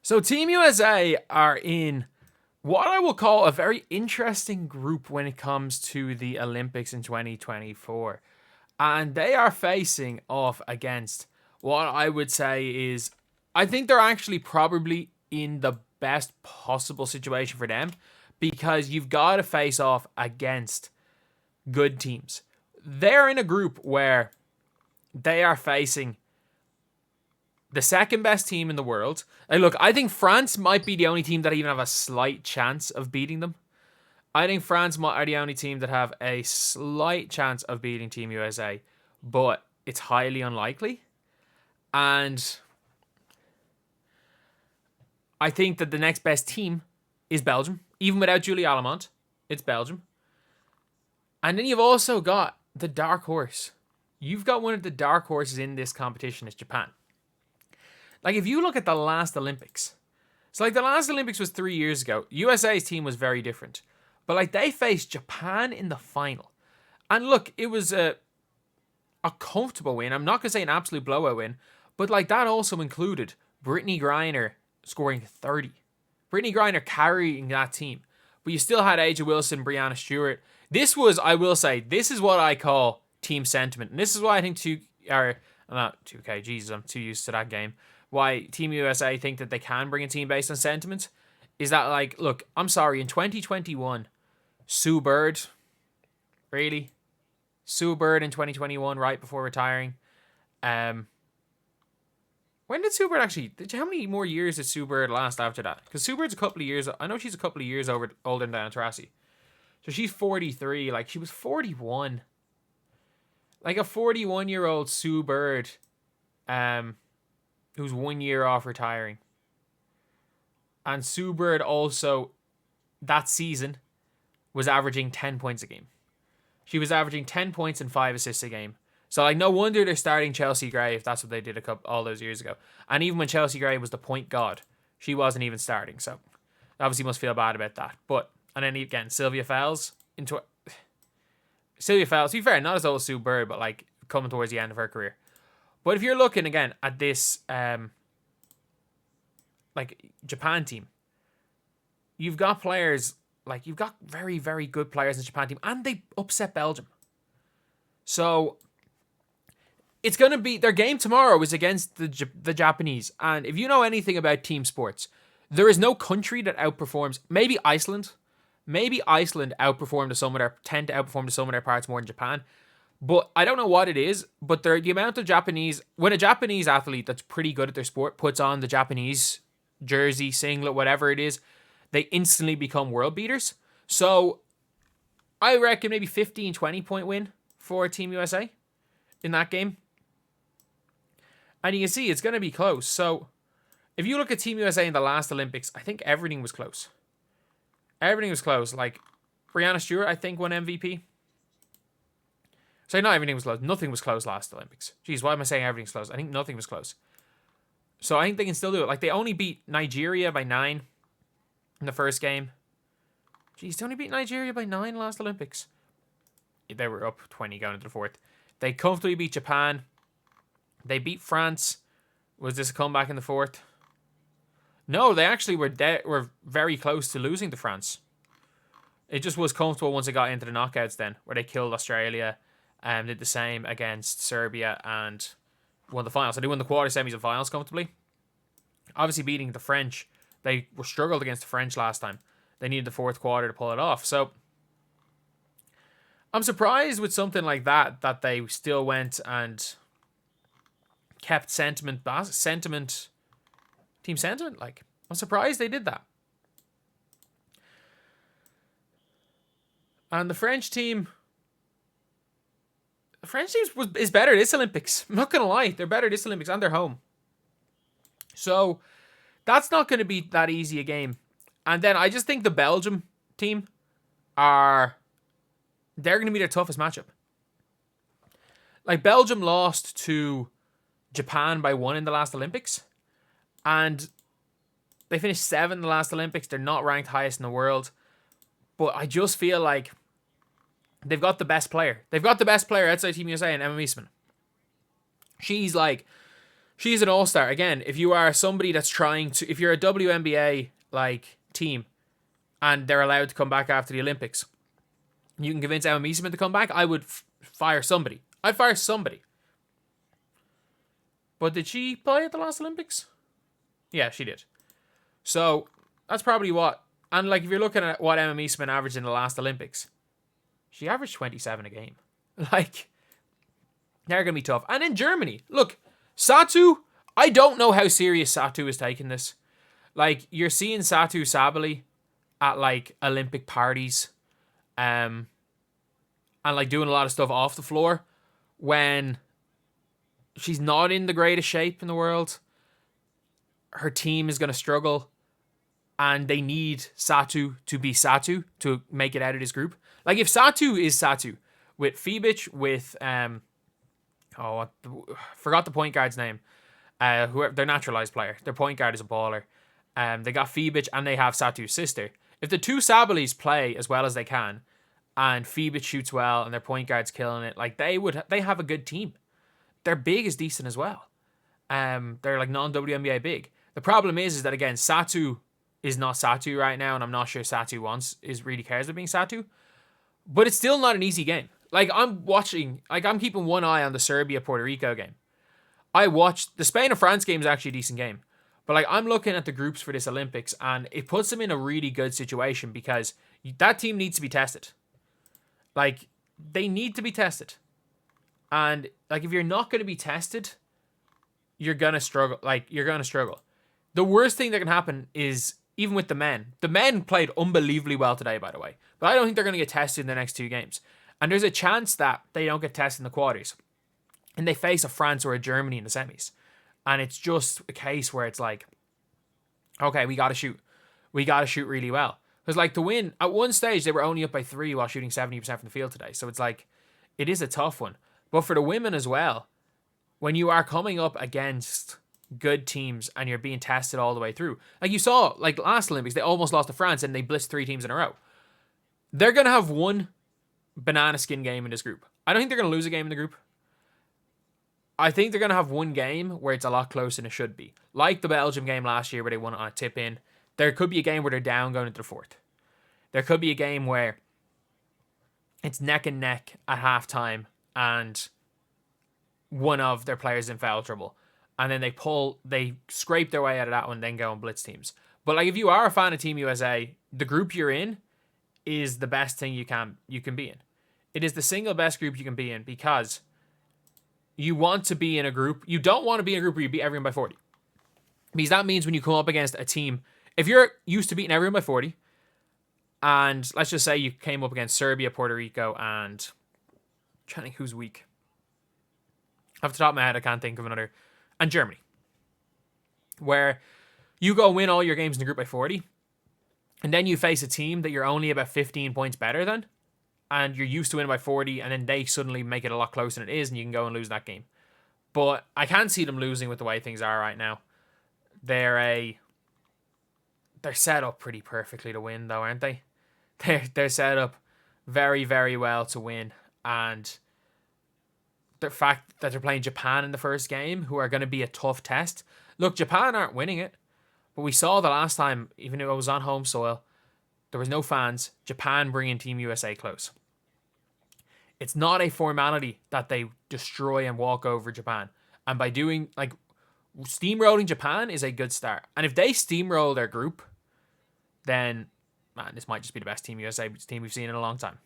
So Team USA are in what I will call a very interesting group when it comes to the Olympics in 2024. And they are facing off against what I would say is, I think they're actually probably in the best possible situation for them because you've got to face off against good teams. They're in a group where they are facing the second best team in the world. And look, I think France might be the only team that even have a slight chance of beating them. I think France are the only team that have a slight chance of beating Team USA, but it's highly unlikely. And I think that the next best team is Belgium. Even without Julie Alamont, it's Belgium. And then you've also got the dark horse. You've got one of the dark horses in this competition is Japan. Like, if you look at the last Olympics, so like the last Olympics was 3 years ago. USA's team was very different. But like they faced Japan in the final. And look, it was a comfortable win. I'm not going to say an absolute blowout win. But like that also included Brittany Griner scoring 30. Brittany Griner carrying that team. But you still had Aja Wilson, Breanna Steward. This was, I will say, this is what I call team sentiment. And this is why I think not 2K, Jesus, I'm too used to that game. Why Team USA think that they can bring a team based on sentiment is that, like, look, I'm sorry, in 2021, Sue Bird, really? Sue Bird in 2021, right before retiring. When did Sue Bird actually, how many more years did Sue Bird last after that? Because Sue Bird's a couple of years, I know she's a couple of years older than Taurasi. So she's 43, like she was 41. Like a 41-year-old Sue Bird, who's 1 year off retiring. And Sue Bird also, that season, was averaging 10 points a game. She was averaging 10 points and 5 assists a game. So, like, no wonder they're starting Chelsea Gray if that's what they did all those years ago. And even when Chelsea Gray was the point god, she wasn't even starting. So, obviously must feel bad about that. But, and then again, Sylvia Fowles, to be fair, not as old as Sue Bird, but, like, coming towards the end of her career. But if you're looking, again, at this, like, Japan team, you've got players, like, you've got very, very good players in the Japan team, and they upset Belgium. So, it's going to be, their game tomorrow is against the Japanese. And if you know anything about team sports, there is no country that outperforms, maybe Iceland. Maybe Iceland tend to outperform the sum of their parts more than Japan. But I don't know what it is, but the amount of Japanese, when a Japanese athlete that's pretty good at their sport puts on the Japanese jersey, singlet, whatever it is, they instantly become world beaters. So I reckon maybe 15, 20 point win for Team USA in that game. And you can see it's going to be close. So if you look at Team USA in the last Olympics, I think everything was close. Everything was close. Like, Breanna Stewart, I think, won MVP. So not everything was close. Nothing was close last Olympics. Jeez, why am I saying everything's close? I think nothing was close. So I think they can still do it. Like, they only beat Nigeria by 9 in the first game. Jeez, they only beat Nigeria by 9 last Olympics. They were up 20 going into the fourth. They comfortably beat Japan. They beat France. Was this a comeback in the fourth? No, they actually were very close to losing to France. It just was comfortable once it got into the knockouts then, where they killed Australia and did the same against Serbia and won the finals. So they won the quarter, semis, and finals comfortably. Obviously beating the French. They were struggled against the French last time. They needed the fourth quarter to pull it off. So I'm surprised with something like that they still went and kept team sentiment. Like, I'm surprised they did that. And the French team is better this Olympics. I'm not going to lie. They're better this Olympics and they're home. So that's not going to be that easy a game. And then I just think the Belgium team they're going to be their toughest matchup. Like, Belgium lost to Japan by 1 in the last Olympics. And they finished 7th in the last Olympics. They're not ranked highest in the world. But I just feel like they've got the best player. They've got the best player outside Team USA and Emma Meesman. She's like She's an all-star. Again, if you are somebody that's trying to, if you're a WNBA like team and they're allowed to come back after the Olympics, you can convince Emma Meesseman to come back, I would fire somebody. I'd fire somebody. But did she play at the last Olympics? Yeah, she did. So that's probably what. And like if you're looking at what Emma Meesseman averaged in the last Olympics, she averaged 27 a game. Like, they're going to be tough. And in Germany, look, Satu, I don't know how serious Satu is taking this. Like, you're seeing Satu Sabali at like Olympic parties, and like doing a lot of stuff off the floor when she's not in the greatest shape in the world. Her team is going to struggle, and they need Satu to be Satu to make it out of this group. Like, if Satu is Satu with Fibic, with forgot the point guard's name. Whoever their naturalized player, their point guard is a baller. They got Fibic and they have Satu's sister. If the two Sabalis play as well as they can, and Fibic shoots well, and their point guard's killing it, like they have a good team. Their big is decent as well. They're like non-WNBA big. The problem is that again, Satu is not Satu right now, and I'm not sure Satu really cares about being Satu. But it's still not an easy game. Like I'm keeping one eye on the Serbia-Puerto Rico game. I watched the Spain and France game is actually a decent game. But like I'm looking at the groups for this Olympics, and it puts them in a really good situation because that team needs to be tested. Like, they need to be tested. And like if you're not going to be tested, you're going to struggle. The worst thing that can happen is even with the men. The men played unbelievably well today, by the way. But I don't think they're going to get tested in the next two games. And there's a chance that they don't get tested in the quarters. And they face a France or a Germany in the semis. And it's just a case where it's like, okay, we got to shoot. We got to shoot really well. Because like to win, at one stage, they were only up by 3 while shooting 70% from the field today. So it's like, it is a tough one. But for the women as well, when you are coming up against good teams and you're being tested all the way through. Like you saw, like last Olympics, they almost lost to France and they blitzed 3 teams in a row. They're going to have one banana skin game in this group. I don't think they're going to lose a game in the group. I think they're going to have one game where it's a lot closer than it should be. Like the Belgium game last year where they won it on a tip in. There could be a game where they're down going into the fourth. There could be a game where it's neck and neck at halftime and one of their players in foul trouble. And then they scrape their way out of that one and then go and blitz teams. But like if you are a fan of Team USA, the group you're in is the best thing you can be in. It is the single best group you can be in because you want to be in a group. You don't want to be in a group where you beat everyone by 40. Because that means when you come up against a team, if you're used to beating everyone by 40, and let's just say you came up against Serbia, Puerto Rico, and I'm trying to think who's weak. Off the top of my head, I can't think of another. And Germany. Where you go win all your games in the group by 40, and then you face a team that you're only about 15 points better than, and you're used to winning by 40, and then they suddenly make it a lot closer than it is, and you can go and lose that game. But I can't see them losing with the way things are right now. They're set up pretty perfectly to win, though, aren't they? They're set up very, very well to win, and the fact that they're playing Japan in the first game, who are going to be a tough test. Look, Japan aren't winning it, but we saw the last time, even if it was on home soil, there was no fans, Japan bringing Team USA close. It's not a formality that they destroy and walk over Japan. And by doing, like, steamrolling Japan is a good start. And if they steamroll their group, then, man, this might just be the best Team USA team we've seen in a long time.